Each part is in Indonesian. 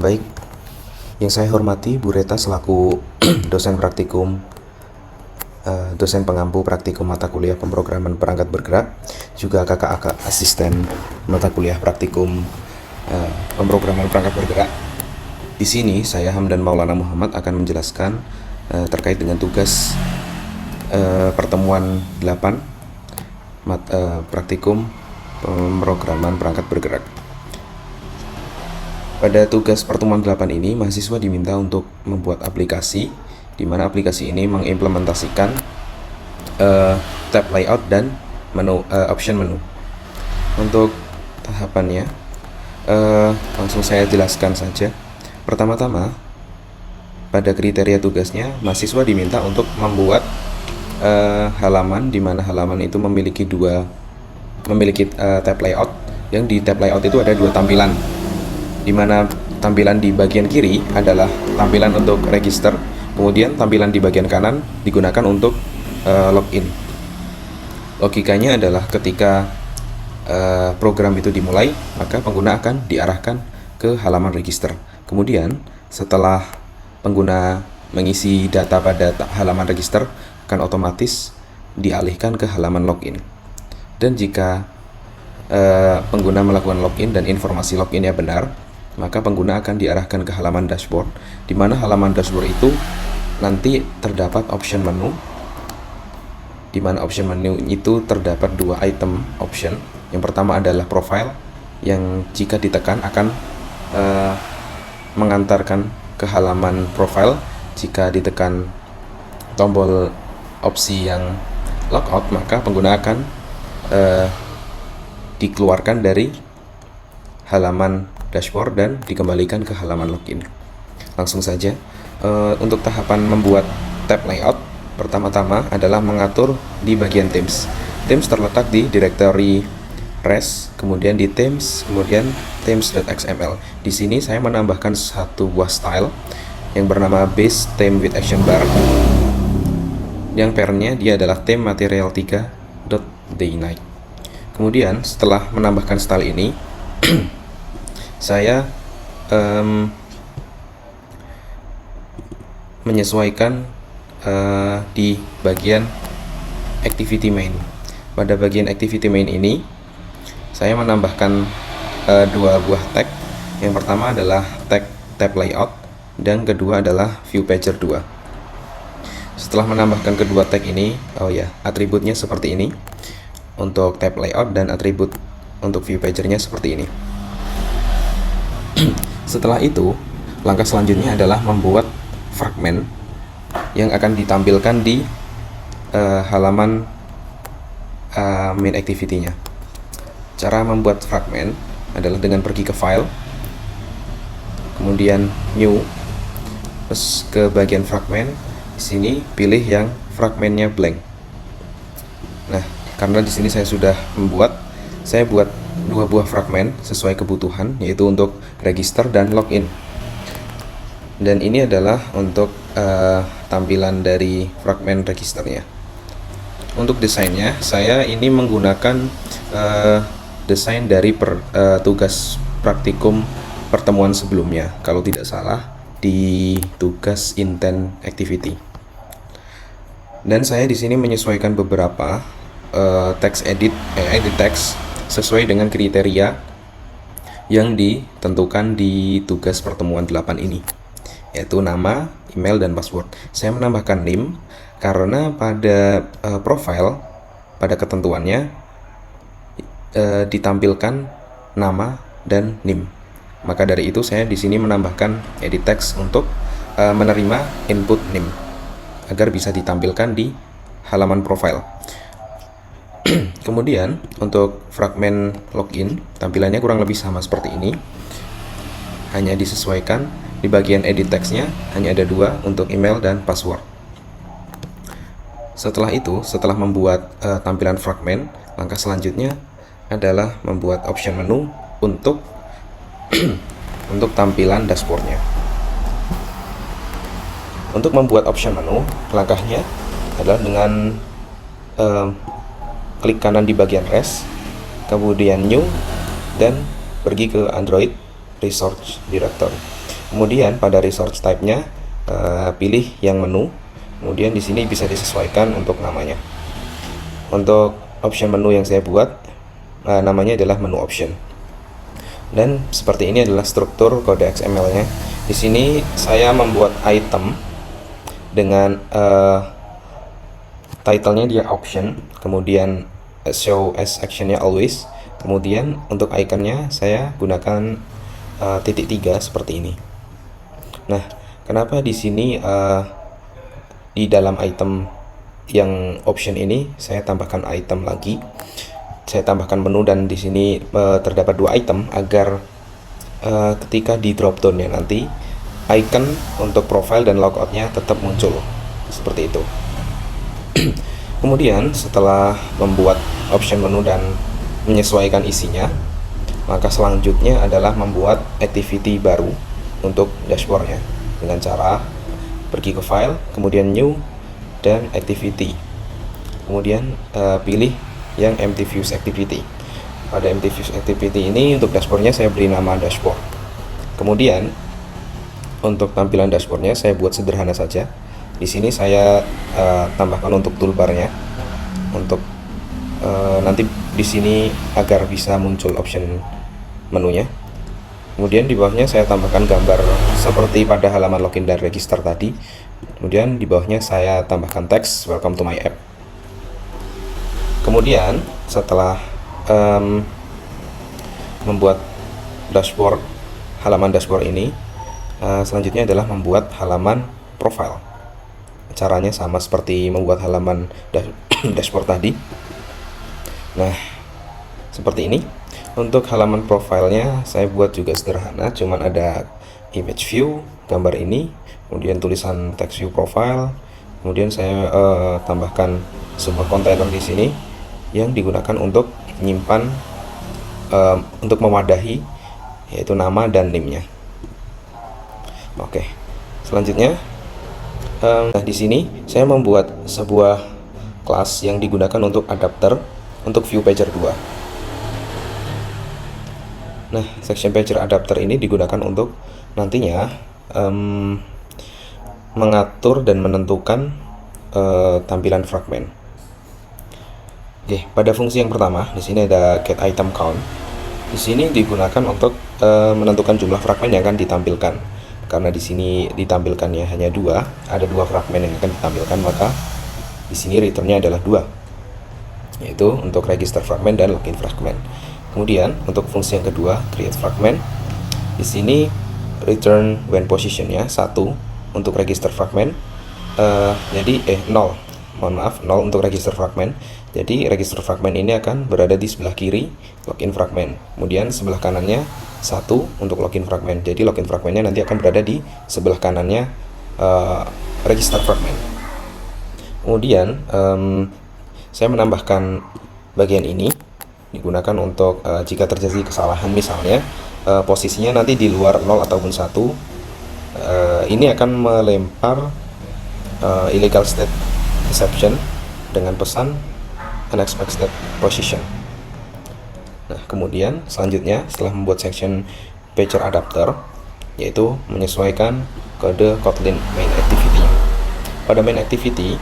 Baik, yang saya hormati Bu Reta selaku dosen praktikum, dosen pengampu praktikum mata kuliah pemrograman perangkat bergerak, juga kakak-kakak asisten mata kuliah praktikum pemrograman perangkat bergerak. Di sini saya Hamdan Maulana Muhammad akan menjelaskan terkait dengan tugas pertemuan 8 praktikum pemrograman perangkat bergerak. Pada tugas pertemuan 8 ini, mahasiswa diminta untuk membuat aplikasi, di mana aplikasi ini mengimplementasikan tab layout dan option menu. Untuk tahapannya, langsung saya jelaskan saja. Pertama-tama, pada kriteria tugasnya, mahasiswa diminta untuk membuat halaman, di mana halaman itu memiliki tab layout. Yang di tab layout itu ada dua tampilan, di mana tampilan di bagian kiri adalah tampilan untuk register, kemudian tampilan di bagian kanan digunakan untuk login. Logikanya adalah ketika program itu dimulai, maka pengguna akan diarahkan ke halaman register. Kemudian setelah pengguna mengisi data pada halaman register, akan otomatis dialihkan ke halaman login. Dan jika pengguna melakukan login dan informasi loginnya benar, maka pengguna akan diarahkan ke halaman dashboard, di mana halaman dashboard itu nanti terdapat option menu, di mana option menu itu terdapat dua item option. Yang pertama adalah profile, yang jika ditekan akan mengantarkan ke halaman profile. Jika ditekan tombol opsi yang logout, maka pengguna akan dikeluarkan dari halaman dashboard dan dikembalikan ke halaman login. Langsung saja, untuk tahapan membuat tab layout, pertama-tama adalah mengatur di bagian themes. Themes terletak di directory res, kemudian di themes, kemudian themes.xml. Di sini saya menambahkan satu buah style yang bernama base theme with action bar. Yang parentnya dia adalah theme material 3.daynight. Kemudian setelah menambahkan style ini, saya menyesuaikan di bagian activity main. Pada bagian activity main ini, saya menambahkan dua buah tag. Yang pertama adalah tag tab layout, dan kedua adalah view pager 2. Setelah menambahkan kedua tag ini, atributnya seperti ini untuk tab layout, dan atribut untuk view pagernya seperti ini. Setelah itu, langkah selanjutnya adalah membuat fragment yang akan ditampilkan di halaman main activity-nya. Cara membuat fragment adalah dengan pergi ke file, kemudian new, terus ke bagian fragment. Di sini pilih yang fragmentnya blank. Nah, karena di sini saya sudah saya buat dua buah fragment sesuai kebutuhan, yaitu untuk register dan login. Dan ini adalah untuk tampilan dari fragment registernya. Untuk desainnya, saya ini menggunakan desain dari tugas praktikum pertemuan sebelumnya, kalau tidak salah di tugas intent activity. Dan saya di sini menyesuaikan beberapa text edit text sesuai dengan kriteria yang ditentukan di tugas pertemuan 8 ini, yaitu nama, email, dan password. Saya menambahkan name karena pada profile, pada ketentuannya ditampilkan nama dan name. Maka dari itu saya di sini menambahkan edit text untuk menerima input name agar bisa ditampilkan di halaman profile. Kemudian untuk fragment login, tampilannya kurang lebih sama seperti ini. Hanya disesuaikan di bagian edit text-nya hanya ada dua, untuk email dan password. Setelah itu, setelah membuat tampilan fragment, langkah selanjutnya adalah membuat option menu untuk tampilan dashboardnya. Untuk membuat option menu, langkahnya adalah dengan klik kanan di bagian res, kemudian new, dan pergi ke Android resource directory. Kemudian pada resource type-nya pilih yang menu. Kemudian di sini bisa disesuaikan untuk namanya. Untuk option menu yang saya buat namanya adalah menu option. Dan seperti ini adalah struktur kode XML-nya. Di sini saya membuat item dengan title-nya dia option, kemudian show as action-nya always, kemudian untuk icon-nya saya gunakan titik 3 seperti ini. Nah, kenapa di sini di dalam item yang option ini saya tambahkan item lagi, saya tambahkan menu, dan di sini terdapat 2 item agar ketika di drop down-nya nanti icon untuk profile dan logout-nya tetap muncul seperti itu. Kemudian setelah membuat option menu dan menyesuaikan isinya, maka selanjutnya adalah membuat activity baru untuk dashboardnya dengan cara pergi ke file, kemudian new dan activity, kemudian pilih yang empty views activity. Pada empty views activity ini untuk dashboardnya saya beri nama dashboard. Kemudian untuk tampilan dashboardnya saya buat sederhana saja. Di sini saya tambahkan untuk toolbarnya, untuk nanti di sini agar bisa muncul option menunya. Kemudian di bawahnya saya tambahkan gambar seperti pada halaman login dan register tadi. Kemudian di bawahnya saya tambahkan teks welcome to my app. Kemudian setelah membuat dashboard, halaman dashboard ini, selanjutnya adalah membuat halaman profile. Caranya sama seperti membuat halaman dashboard tadi. Nah, seperti ini. Untuk halaman profilnya saya buat juga sederhana, cuman ada image view, gambar ini, kemudian tulisan text view profile, kemudian saya tambahkan sebuah kontainer di sini yang digunakan untuk menyimpan untuk memadahi, yaitu nama dan name-nya. Oke, selanjutnya nah di sini saya membuat sebuah kelas yang digunakan untuk adapter untuk view pager 2. Nah, section pager adapter ini digunakan untuk nantinya mengatur dan menentukan tampilan fragment. Oke, pada fungsi yang pertama di sini ada get item count. Di sini digunakan untuk menentukan jumlah fragmen yang akan ditampilkan. Karena di sini ditampilkannya hanya 2, ada 2 fragmen yang akan ditampilkan, maka di sini returnnya adalah 2, yaitu untuk register fragment dan login fragment. Kemudian untuk fungsi yang kedua, create fragment. Di sini return when positionnya 1 untuk register fragment. Jadi 0 untuk register fragment. Jadi register fragment ini akan berada di sebelah kiri login fragment. Kemudian sebelah kanannya 1 untuk login fragment. Jadi login fragmentnya nanti akan berada di sebelah kanannya register fragment. Kemudian saya menambahkan bagian ini digunakan untuk jika terjadi kesalahan, misalnya posisinya nanti di luar 0 ataupun 1, ini akan melempar illegal state exception dengan pesan unexpected position. Nah, kemudian selanjutnya setelah membuat section pager adapter, yaitu menyesuaikan kode Kotlin main activity. Pada main activity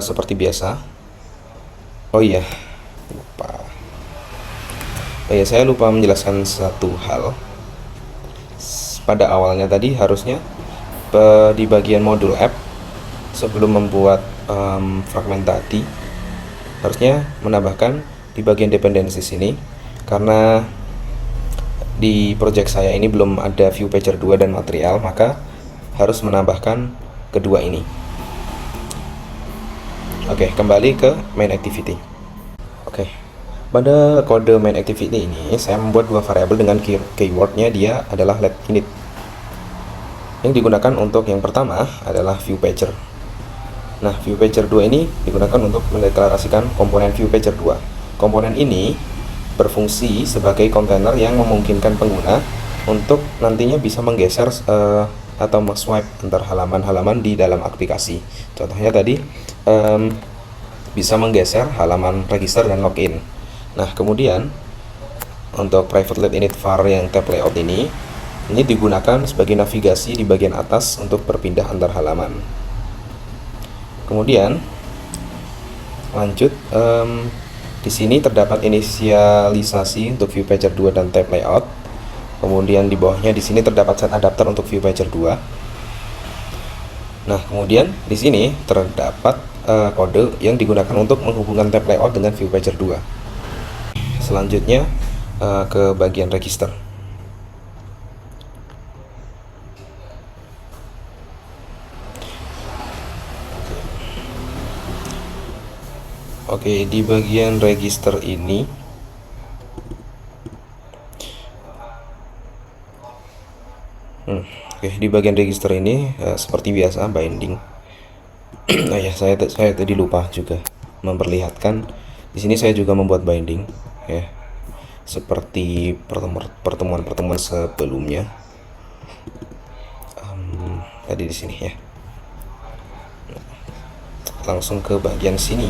seperti biasa, saya lupa menjelaskan satu hal. Pada awalnya tadi harusnya di bagian modul app sebelum membuat fragment tadi harusnya menambahkan di bagian dependencies ini, karena di project saya ini belum ada view pager 2 dan material, maka harus menambahkan kedua ini. Oke, kembali ke main activity. Oke, pada kode main activity ini saya membuat 2 variabel dengan keywordnya dia adalah let init. Yang digunakan untuk yang pertama adalah view pager. Nah, view pager 2 ini digunakan untuk mendeklarasikan komponen view pager 2. Komponen ini berfungsi sebagai kontainer yang memungkinkan pengguna untuk nantinya bisa menggeser atau swipe antar halaman-halaman di dalam aplikasi. Contohnya tadi bisa menggeser halaman register dan login. Nah, kemudian untuk private let init var yang tab layout ini digunakan sebagai navigasi di bagian atas untuk berpindah antar halaman. Kemudian lanjut, di sini terdapat inisialisasi untuk view pager 2 dan tab layout. Kemudian di bawahnya di sini terdapat set adapter untuk view pager 2. Nah, kemudian di sini terdapat kode yang digunakan untuk menghubungkan tab layout dengan view pager 2. Selanjutnya ke bagian register. Oke, di bagian register ini di bagian register ini seperti biasa binding. Nah ya, saya tadi lupa juga memperlihatkan. Di sini saya juga membuat binding ya, seperti pertemuan-pertemuan sebelumnya. Tadi di sini ya. Langsung ke bagian sini.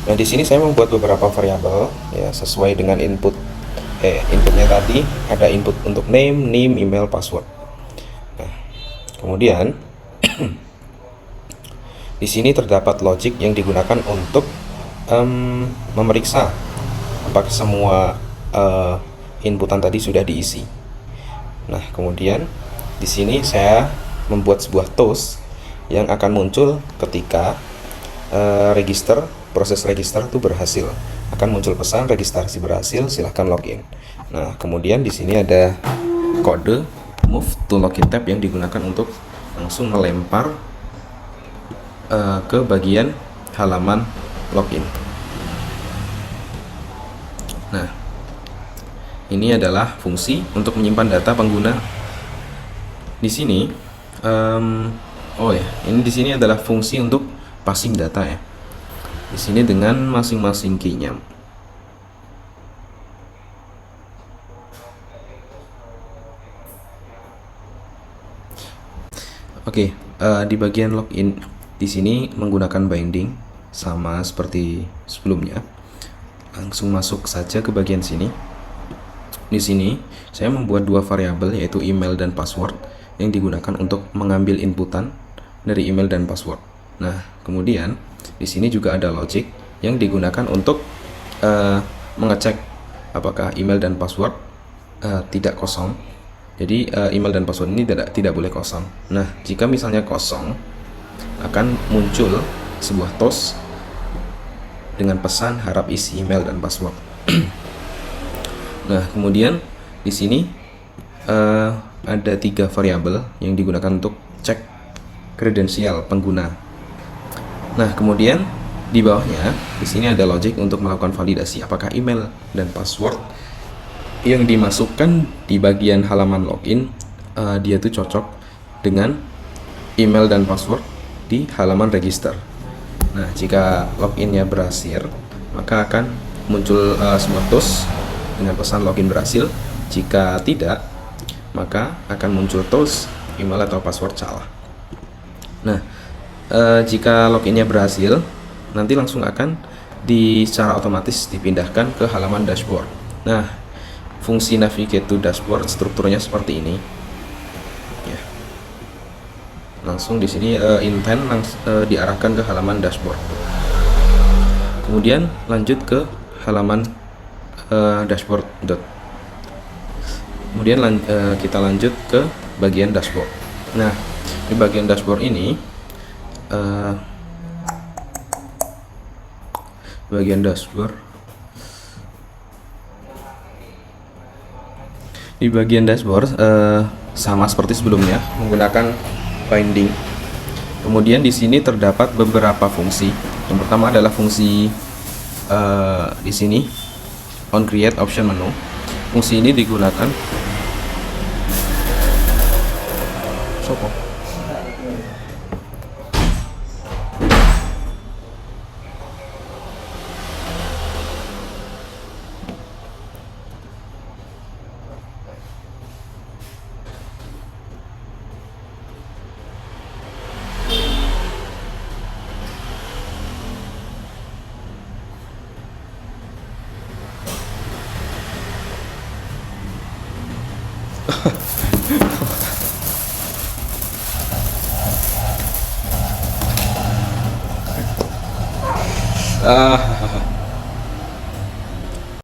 Nah, di sini saya membuat beberapa variabel ya sesuai dengan inputnya tadi. Ada input untuk name, email, password. Nah, kemudian di sini terdapat logic yang digunakan untuk memeriksa apakah semua inputan tadi sudah diisi. Nah, kemudian di sini saya membuat sebuah toast yang akan muncul ketika proses register itu berhasil. Akan muncul pesan registrasi berhasil, silahkan login. Nah, kemudian di sini ada kode move to login tab yang digunakan untuk langsung melempar ke bagian halaman login. Nah, ini adalah fungsi untuk menyimpan data pengguna. Di sini, ini di sini adalah fungsi untuk passing data ya. Di sini dengan masing-masing key-nya. Oke, di bagian login di sini menggunakan binding sama seperti sebelumnya. Langsung masuk saja ke bagian sini. Di sini saya membuat dua variabel yaitu email dan password yang digunakan untuk mengambil inputan dari email dan password. Nah, kemudian di sini juga ada logic yang digunakan untuk mengecek apakah email dan password tidak kosong. Jadi email dan password ini tidak boleh kosong. Nah, jika misalnya kosong, akan muncul sebuah toast dengan pesan harap isi email dan password. Nah, kemudian di sini ada 3 variabel yang digunakan untuk cek kredensial pengguna. Nah, kemudian di bawahnya di sini ada logic untuk melakukan validasi apakah email dan password yang dimasukkan di bagian halaman login dia itu cocok dengan email dan password di halaman register. Nah, jika loginnya berhasil, maka akan muncul sebuah toast dengan pesan login berhasil. Jika tidak, maka akan muncul toast email atau password salah. Nah, jika loginnya berhasil, nanti langsung akan secara otomatis dipindahkan ke halaman dashboard. Nah, fungsi navigate to dashboard strukturnya seperti ini. Ya. Langsung di sini intent diarahkan ke halaman dashboard. Kemudian lanjut ke halaman dashboard. Kemudian kita lanjut ke bagian dashboard. Nah, di bagian dashboard ini sama seperti sebelumnya menggunakan binding. Kemudian di sini terdapat beberapa fungsi. Yang pertama adalah fungsi di sini on create option menu. Fungsi ini digunakan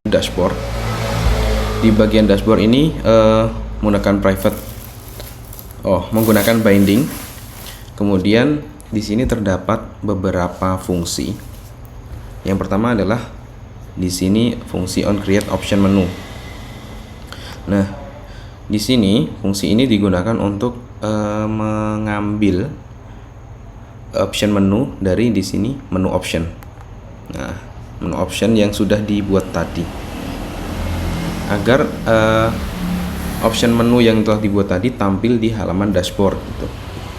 Dashboard. Di bagian dashboard ini menggunakan binding. Kemudian di sini terdapat beberapa fungsi. Yang pertama adalah di sini fungsi on create option menu. Nah, di sini fungsi ini digunakan untuk mengambil option menu dari di sini menu option. Nah, menu option yang sudah dibuat tadi, agar option menu yang telah dibuat tadi tampil di halaman dashboard gitu.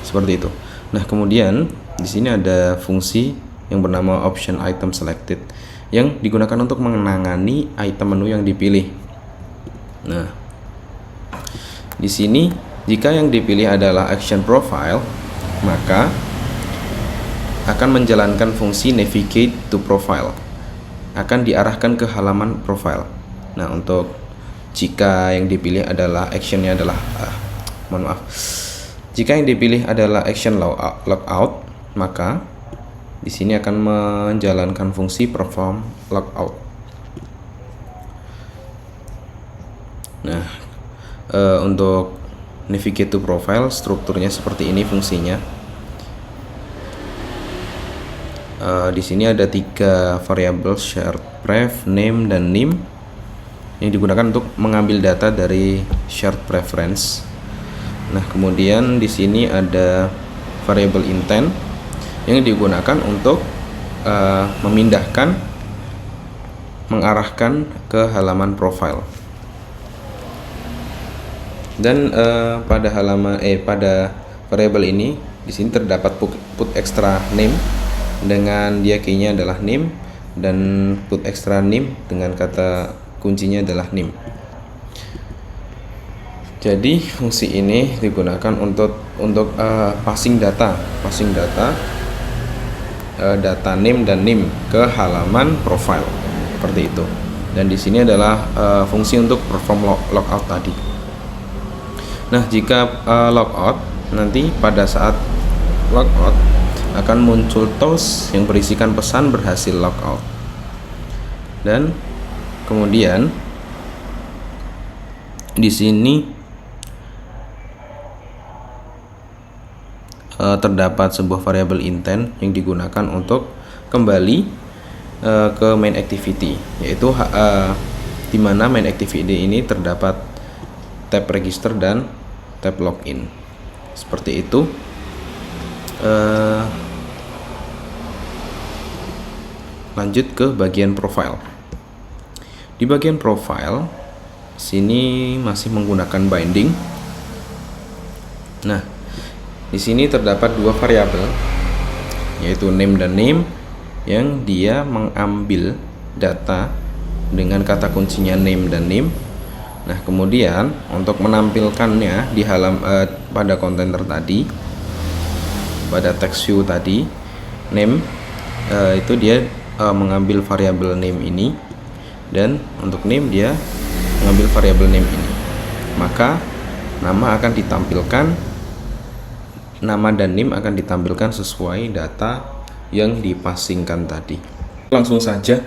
Seperti itu. Nah, kemudian di sini ada fungsi yang bernama option item selected yang digunakan untuk menangani item menu yang dipilih. Nah, di sini jika yang dipilih adalah action profile, maka akan menjalankan fungsi navigate to profile, akan diarahkan ke halaman profile. Nah, untuk jika yang dipilih adalah actionnya adalah jika yang dipilih adalah action logout, maka di sini akan menjalankan fungsi perform logout. Nah, untuk navigate to profile strukturnya seperti ini fungsinya. Di sini ada 3 variabel shared pref, name, dan nim yang digunakan untuk mengambil data dari shared preference. Nah, kemudian di sini ada variabel intent yang digunakan untuk mengarahkan ke halaman profile. Dan pada variabel ini di sini terdapat put extra name dengan dia key-nya adalah name, dan put extra name dengan kata kuncinya adalah name. Jadi fungsi ini digunakan untuk passing data name dan name ke halaman profile seperti itu. Dan di sini adalah fungsi untuk perform logout tadi. Nah, jika logout, nanti pada saat logout akan muncul toast yang berisikan pesan berhasil logout. Dan kemudian di sini terdapat sebuah variabel intent yang digunakan untuk kembali ke main activity, yaitu di mana main activity ini terdapat tab register dan tab login. Seperti itu. Lanjut ke bagian profile. Di bagian profile sini masih menggunakan binding. Nah, di sini terdapat 2 variabel, yaitu name dan name, yang dia mengambil data dengan kata kuncinya name dan name. Nah, kemudian untuk menampilkannya di pada kontainer tadi, pada text view tadi, name itu dia mengambil variabel name ini, dan untuk name dia mengambil variabel name ini. Maka nama dan name akan ditampilkan sesuai data yang dipasingkan tadi. Langsung saja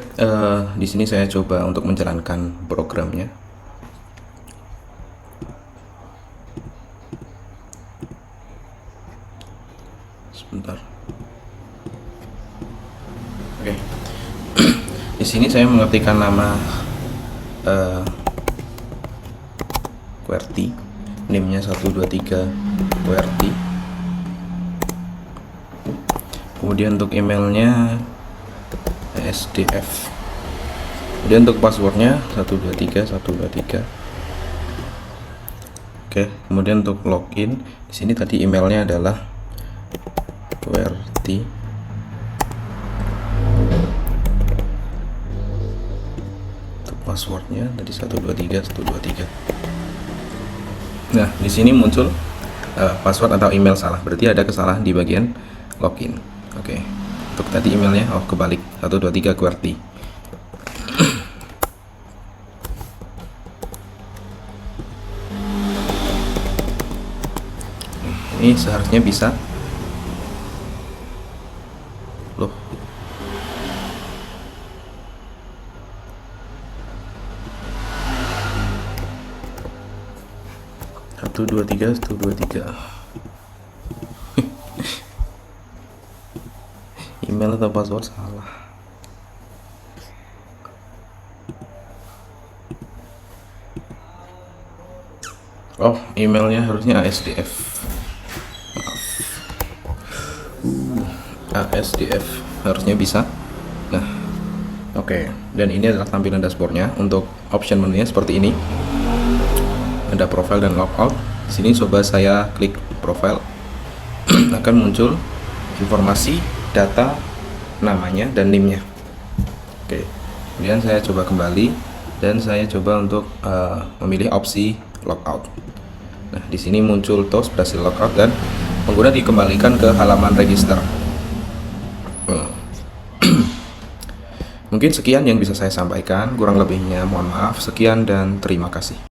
di sini saya coba untuk menjalankan programnya. Sebentar. Oke. Di sini saya mengetikkan nama QWERTY, name-nya 123 QWERTY. Kemudian untuk emailnya SDF. Kemudian untuk passwordnya 123. Oke. Kemudian untuk login, di sini tadi emailnya adalah QWERTY. Passwordnya tadi 123. Nah, di sini muncul password atau email salah, berarti ada kesalahan di bagian login. Oke. Untuk tadi emailnya kebalik 123 QWERTY. Ini seharusnya bisa. Loh. Satu dua tiga. Email atau password salah. Oh, emailnya harusnya ASDF. ASDF harusnya bisa. Nah, oke. Dan ini adalah tampilan dashboardnya. Untuk option menunya seperti ini. Ada profile dan logout. Di sini coba saya klik profile, akan muncul informasi, data, namanya dan NIM-nya. Oke. Kemudian saya coba kembali dan saya coba untuk memilih opsi logout. Nah, di sini muncul TOS berhasil logout dan pengguna dikembalikan ke halaman register. Mungkin sekian yang bisa saya sampaikan, kurang lebihnya mohon maaf. Sekian dan terima kasih.